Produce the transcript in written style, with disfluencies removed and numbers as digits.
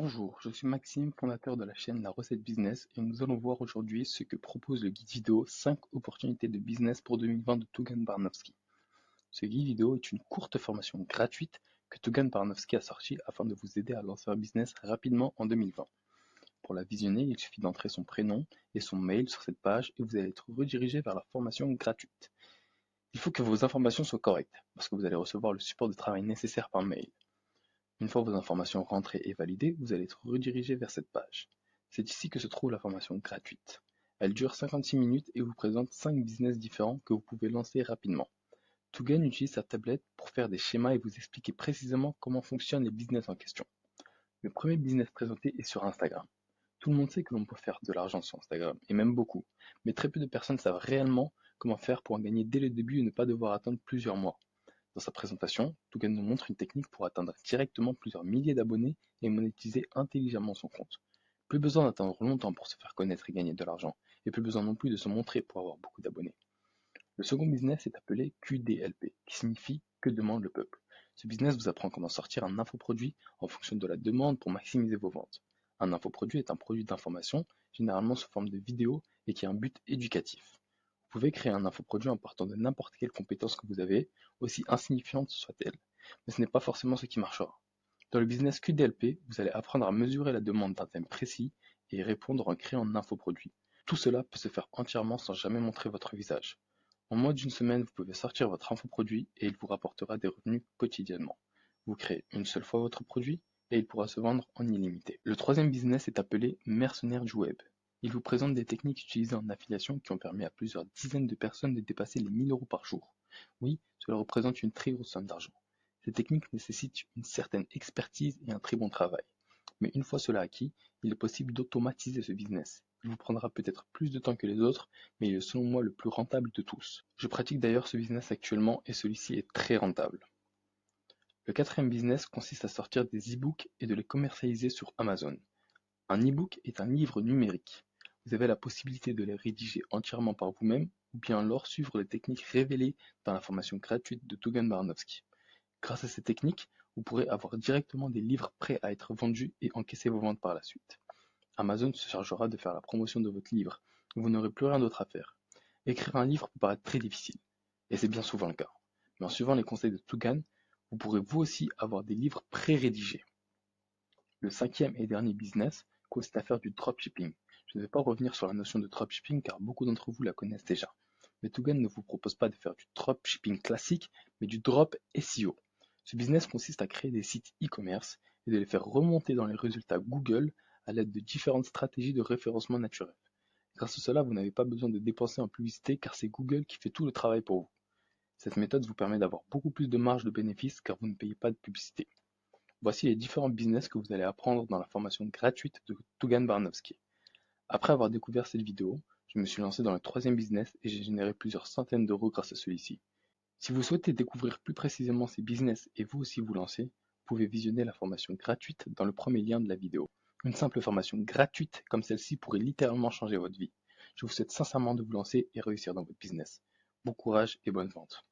Bonjour, je suis Maxime, fondateur de la chaîne La Recette Business et nous allons voir aujourd'hui ce que propose le guide vidéo 5 opportunités de business pour 2020 de Tugan Barnowski. Ce guide vidéo est une courte formation gratuite que Tugan Barnowski a sortie afin de vous aider à lancer un business rapidement en 2020. Pour la visionner, il suffit d'entrer son prénom et son mail sur cette page et vous allez être redirigé vers la formation gratuite. Il faut que vos informations soient correctes parce que vous allez recevoir le support de travail nécessaire par mail. Une fois vos informations rentrées et validées, vous allez être redirigé vers cette page. C'est ici que se trouve la formation gratuite. Elle dure 56 minutes et vous présente 5 business différents que vous pouvez lancer rapidement. Tugan utilise sa tablette pour faire des schémas et vous expliquer précisément comment fonctionnent les business en question. Le premier business présenté est sur Instagram. Tout le monde sait que l'on peut faire de l'argent sur Instagram, et même beaucoup, mais très peu de personnes savent réellement comment faire pour en gagner dès le début et ne pas devoir attendre plusieurs mois. Dans sa présentation, Tugan nous montre une technique pour atteindre directement plusieurs milliers d'abonnés et monétiser intelligemment son compte. Plus besoin d'attendre longtemps pour se faire connaître et gagner de l'argent, et plus besoin non plus de se montrer pour avoir beaucoup d'abonnés. Le second business est appelé QDLP, qui signifie Que demande le peuple. Ce business vous apprend comment sortir un infoproduit en fonction de la demande pour maximiser vos ventes. Un infoproduit est un produit d'information, généralement sous forme de vidéo et qui a un but éducatif. Vous pouvez créer un infoproduit en partant de n'importe quelle compétence que vous avez, aussi insignifiante soit-elle. Mais ce n'est pas forcément ce qui marchera. Dans le business QDLP, vous allez apprendre à mesurer la demande d'un thème précis et y répondre en créant un infoproduit. Tout cela peut se faire entièrement sans jamais montrer votre visage. En moins d'une semaine, vous pouvez sortir votre infoproduit et il vous rapportera des revenus quotidiennement. Vous créez une seule fois votre produit et il pourra se vendre en illimité. Le troisième business est appelé Mercenaire du Web. Il vous présente des techniques utilisées en affiliation qui ont permis à plusieurs dizaines de personnes de dépasser les 1000 euros par jour. Oui, cela représente une très grosse somme d'argent. Ces techniques nécessitent une certaine expertise et un très bon travail. Mais une fois cela acquis, il est possible d'automatiser ce business. Il vous prendra peut-être plus de temps que les autres, mais il est selon moi le plus rentable de tous. Je pratique d'ailleurs ce business actuellement et celui-ci est très rentable. Le quatrième business consiste à sortir des e-books et de les commercialiser sur Amazon. Un e-book est un livre numérique. Vous avez la possibilité de les rédiger entièrement par vous-même ou bien alors suivre les techniques révélées dans la formation gratuite de Tugan Barnowski. Grâce à ces techniques, vous pourrez avoir directement des livres prêts à être vendus et encaisser vos ventes par la suite. Amazon se chargera de faire la promotion de votre livre et vous n'aurez plus rien d'autre à faire. Écrire un livre peut paraître très difficile, et c'est bien souvent le cas. Mais en suivant les conseils de Tugan, vous pourrez vous aussi avoir des livres pré-rédigés. Le cinquième et dernier business consiste à faire du dropshipping. Je ne vais pas revenir sur la notion de dropshipping car beaucoup d'entre vous la connaissent déjà. Mais Tugan ne vous propose pas de faire du dropshipping classique, mais du drop SEO. Ce business consiste à créer des sites e-commerce et de les faire remonter dans les résultats Google à l'aide de différentes stratégies de référencement naturel. Grâce à cela, vous n'avez pas besoin de dépenser en publicité car c'est Google qui fait tout le travail pour vous. Cette méthode vous permet d'avoir beaucoup plus de marge de bénéfice car vous ne payez pas de publicité. Voici les différents business que vous allez apprendre dans la formation gratuite de Tugan Barnowski. Après avoir découvert cette vidéo, je me suis lancé dans le troisième business et j'ai généré plusieurs centaines d'euros grâce à celui-ci. Si vous souhaitez découvrir plus précisément ces business et vous aussi vous lancer, vous pouvez visionner la formation gratuite dans le premier lien de la vidéo. Une simple formation gratuite comme celle-ci pourrait littéralement changer votre vie. Je vous souhaite sincèrement de vous lancer et réussir dans votre business. Bon courage et bonne vente.